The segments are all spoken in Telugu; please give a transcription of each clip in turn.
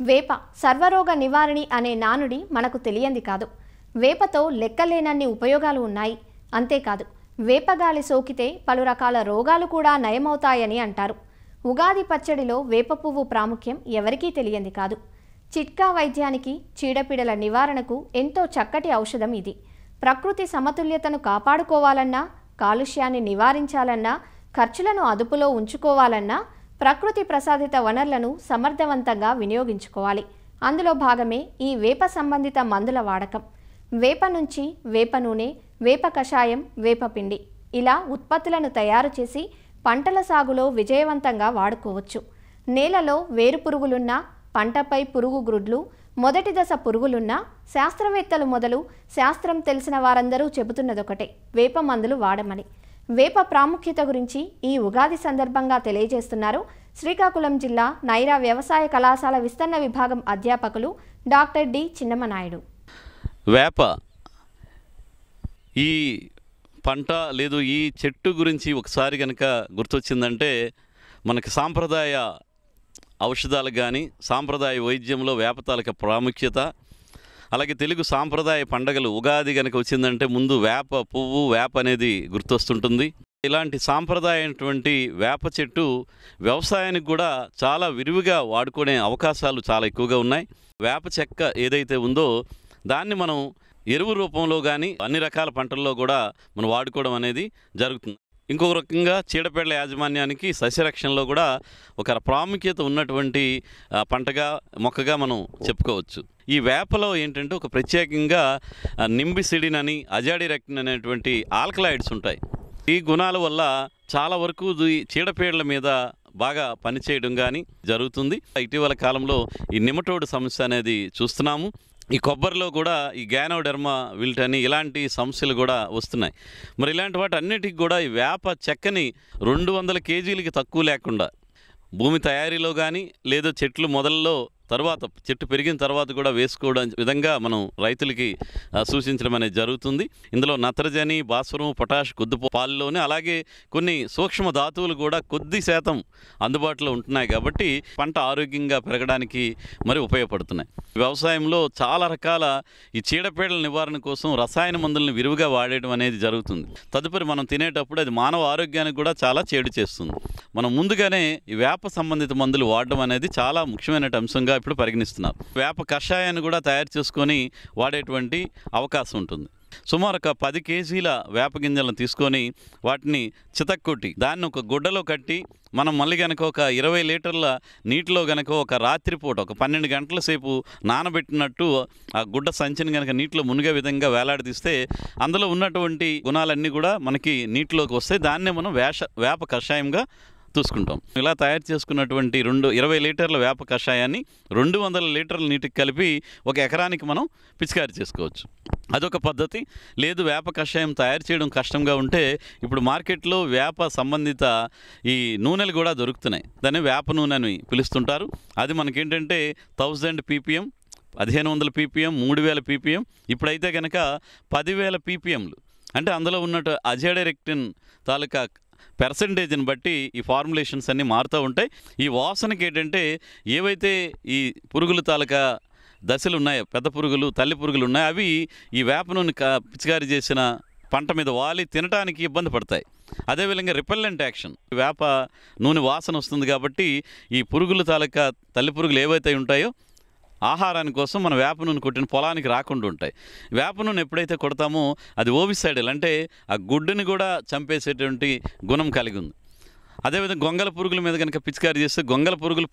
వేప సర్వరోగ నివారణి అనే నానుడి మనకు తెలియంది కాదు. వేపతో లెక్కలేనన్ని ఉపయోగాలు ఉన్నాయి. అంతేకాదు, వేపగాలి సోకితే పలు రకాల రోగాలు కూడా నయమవుతాయని అంటారు. ఉగాది పచ్చడిలో వేప పువ్వు ప్రాముఖ్యం ఎవరికీ తెలియంది కాదు. చిట్కా వైద్యానికి, చీడపీడల నివారణకు ఎంతో చక్కటి ఔషధం ఇది. ప్రకృతి సమతుల్యతను కాపాడుకోవాలన్నా, కాలుష్యాన్ని నివారించాలన్నా, ఖర్చులను అదుపులో ఉంచుకోవాలన్నా ప్రకృతి ప్రసాదిత వనరులను సమర్థవంతంగా వినియోగించుకోవాలి. అందులో భాగమే ఈ వేప సంబంధిత మందుల వాడకం. వేప నుంచి వేప నూనె, వేప కషాయం, వేపపిండి ఇలా ఉత్పత్తులను తయారు చేసి పంటల సాగులో విజయవంతంగా వాడుకోవచ్చు. నేలలో వేరు పురుగులున్నా, పంటపై పురుగు గ్రుడ్లు, మొదటి దశ పురుగులున్నా శాస్త్రవేత్తలు మొదలు శాస్త్రం తెలిసిన వారందరూ చెబుతున్నదొకటే, వేప మందులు వాడమని. వేప ప్రాముఖ్యత గురించి ఈ ఉగాది సందర్భంగా తెలియజేస్తున్నారు శ్రీకాకుళం జిల్లా నైరా వ్యవసాయ కళాశాల విస్తరణ విభాగం అధ్యాపకులు డాక్టర్ డి చిన్నమనాయుడు. వేప ఈ పంట లేదు ఈ చెట్టు గురించి ఒకసారి కనుక గుర్తొచ్చిందంటే మనకి సాంప్రదాయ ఔషధాలు కానీ, సాంప్రదాయ వైద్యంలో వేప తాలూకా ప్రాముఖ్యత, అలాగే తెలుగు సాంప్రదాయ పండగలు ఉగాది కనుక వచ్చిందంటే ముందు వేప పువ్వు, వేప అనేది గుర్తొస్తుంటుంది. ఇలాంటి సాంప్రదాయమైనటువంటి వేప చెట్టు వ్యవసాయానికి కూడా చాలా విరివిగా వాడుకునే అవకాశాలు చాలా ఎక్కువగా ఉన్నాయి. వేప చెక్క ఏదైతే ఉందో దాన్ని మనం ఎరువు రూపంలో కానీ అన్ని రకాల పంటల్లో కూడా మనం వాడుకోవడం అనేది జరుగుతుంది. ఇంకొక రకంగా చీడపీడల యాజమాన్యానికి సస్యరక్షణలో కూడా ఒక ప్రాముఖ్యత ఉన్నటువంటి పంటగా, మొక్కగా మనం చెప్పుకోవచ్చు. ఈ వేపలో ఏంటంటే ఒక ప్రత్యేకంగా నింబిసిడిన్ అని, అజాడిరెక్టిన్ అనేటువంటి ఆల్కలాయిడ్స్ ఉంటాయి. ఈ గుణాల వల్ల చాలా వరకు చీడపీడల మీద బాగా పనిచేయడం కానీ జరుగుతుంది. ఇటీవల కాలంలో ఈ నిమటోడ్ సమస్య అనేది చూస్తున్నాము. ఈ కొబ్బరిలో కూడా ఈ గ్యానోడెర్మా విల్ట్ అని ఇలాంటి సమస్యలు కూడా వస్తున్నాయి. మరి ఇలాంటి వాటి అన్నిటికి కూడా ఈ వేప చెక్కని 200 కేజీలకి తక్కువ లేకుండా భూమి తయారీలో కానీ, లేదా చెట్లు మొదల్లో తర్వాత చెట్టు పెరిగిన తర్వాత కూడా వేసుకోవడం విధంగా మనం రైతులకి సూచించడం అనేది జరుగుతుంది. ఇందులో నత్రజని, భాస్వరం, పొటాష్ కొద్ది పాలులోనే, అలాగే కొన్ని సూక్ష్మ ధాతువులు కూడా కొద్ది శాతం అందుబాటులో ఉంటున్నాయి. కాబట్టి పంట ఆరోగ్యంగా పెరగడానికి మరి ఉపయోగపడుతున్నాయి. వ్యవసాయంలో చాలా రకాల ఈ చీడపీడల నివారణ కోసం రసాయన మందులను విరివిగా వాడేయడం అనేది జరుగుతుంది. తదుపరి మనం తినేటప్పుడు అది మానవ ఆరోగ్యానికి కూడా చాలా చేడు చేస్తుంది. మనం ముందుగానే ఈ వేప సంబంధిత మందులు వాడడం అనేది చాలా ముఖ్యమైన అంశంగా ఇప్పుడు పరిగణిస్తున్నారు. వేప కషాయాన్ని కూడా తయారు చేసుకొని వాడేటువంటి అవకాశం ఉంటుంది. సుమారు ఒక 10 కేజీల వేప గింజలను తీసుకొని వాటిని చితక్కొట్టి దాన్ని ఒక గుడ్డలో కట్టి మనం మళ్ళీ కనుక ఒక 20 లీటర్ల నీటిలో కనుక ఒక రాత్రిపూట ఒక 12 గంటల సేపు నానబెట్టినట్టు ఆ గుడ్డ సంచిని కనుక నీటిలో మునిగే విధంగా వేలాడదీస్తే అందులో ఉన్నటువంటి గుణాలన్నీ కూడా మనకి నీటిలోకి వస్తాయి. దాన్నే మనం వేప కషాయంగా చూసుకుంటాం. ఇలా తయారు చేసుకున్నటువంటి 20 లీటర్ల వేప కషాయాన్ని 200 లీటర్ల నీటికి కలిపి 1 ఎకరానికి మనం పిచికారి చేసుకోవచ్చు. అదొక పద్ధతి. లేదు వేప కషాయం తయారు చేయడం కష్టంగా ఉంటే ఇప్పుడు మార్కెట్లో వేప సంబంధిత ఈ నూనెలు కూడా దొరుకుతున్నాయి. దాన్ని వేప నూనె అని పిలుస్తుంటారు. అది మనకేంటంటే 1000 ppm, 1500 ppm, 3000 ppm, ఇప్పుడైతే కనుక 10,000 ppmలు. అంటే అందులో ఉన్నట్టు అజాడిరెక్టిన్ తాలూకా పర్సంటేజ్ని బట్టి ఈ ఫార్ములేషన్స్ అన్నీ మారుతూ ఉంటాయి. ఈ వాసనకి ఏంటంటే ఏవైతే ఈ పురుగుల తాలూకా దశలు ఉన్నాయో, పెద్ద పురుగులు, తల్లి పురుగులు ఉన్నాయో, అవి ఈ వేప నూనె పిచికారి చేసిన పంట మీద వాలి తినడానికి ఇబ్బంది పడతాయి. అదేవిధంగా రిపెల్లెంట్ యాక్షన్, వేప నూనె వాసన వస్తుంది కాబట్టి ఈ పురుగుల తాలూకా తల్లి పురుగులు ఏవైతే ఉంటాయో ఆహారాని కోసం మన వేప నూనె కొట్టిన పొలానికి రాకుండా ఉంటాయి. వేప నూనె ఎప్పుడైతే కొడతామో అది ఓవిసైడల్, అంటే ఆ గుడ్డుని కూడా చంపేసేటువంటి గుణం కలిగి ఉంది. అదేవిధంగా గొంగల పురుగుల మీద కనుక పిచికారి చేస్తే గొంగల పురుగులు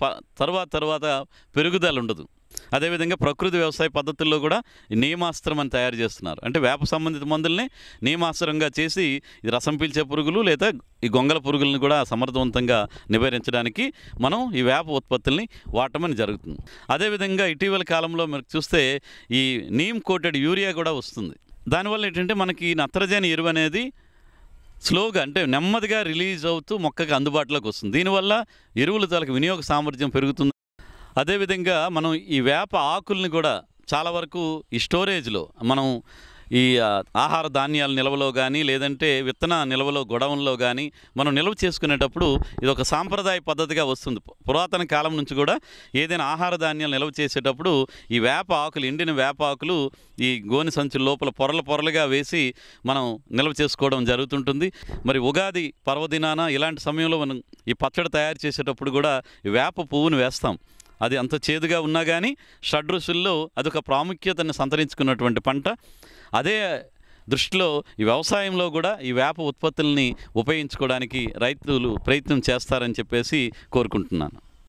తర్వాత పెరుగుదల ఉండదు. అదేవిధంగా ప్రకృతి వ్యవసాయ పద్ధతుల్లో కూడా నియమాస్త్రం అని తయారు చేస్తున్నారు. అంటే వేప సంబంధిత మందుల్ని నియమాస్త్రంగా చేసి ఇది రసం పీల్చే పురుగులు లేదా ఈ గొంగల పురుగులను కూడా సమర్థవంతంగా నివారించడానికి మనం ఈ వేప ఉత్పత్తుల్ని వాడటమని జరుగుతుంది. అదేవిధంగా ఇటీవల కాలంలో మీరు చూస్తే ఈ నీమ్ కోటెడ్ యూరియా కూడా వస్తుంది. దానివల్ల ఏంటంటే మనకి నత్రజని ఎరువు అనేది స్లోగా, అంటే నెమ్మదిగా రిలీజ్ అవుతూ మొక్కకి అందుబాటులోకి వస్తుంది. దీనివల్ల ఎరువుల తాలూకు వినియోగ సామర్థ్యం పెరుగుతుంది. అదేవిధంగా మనం ఈ వేప ఆకుల్ని కూడా చాలా వరకు ఈ స్టోరేజ్లో మనం ఈ ఆహార ధాన్యాల నిల్వలో కానీ లేదంటే విత్తన నిల్వలో గొడవంలో కానీ మనం నిల్వ చేసుకునేటప్పుడు ఇది ఒక సాంప్రదాయ పద్ధతిగా వస్తుంది. పురాతన కాలం నుంచి కూడా ఏదైనా ఆహార ధాన్యాలు నిల్వ చేసేటప్పుడు ఈ వేప ఆకులు, ఎండిన వేప ఆకులు ఈ గోని సంచుల లోపల పొరలుగా వేసి మనం నిల్వ చేసుకోవడం జరుగుతుంటుంది. మరి ఉగాది పర్వదినాన ఇలాంటి సమయంలో మనం ఈ పచ్చడి తయారు చేసేటప్పుడు కూడా ఈ వేప పువ్వును వేస్తాం. అది అంత చేదుగా ఉన్నా కానీ షడ్రుచుల్లో అదొక ప్రాముఖ్యతను సంతరించుకున్నటువంటి పంట. అదే దృష్టిలో ఈ వ్యవసాయంలో కూడా ఈ వేప ఉత్పత్తుల్ని ఉపయోగించుకోవడానికి రైతులు ప్రయత్నం చేస్తారని చెప్పేసి కోరుకుంటున్నాను.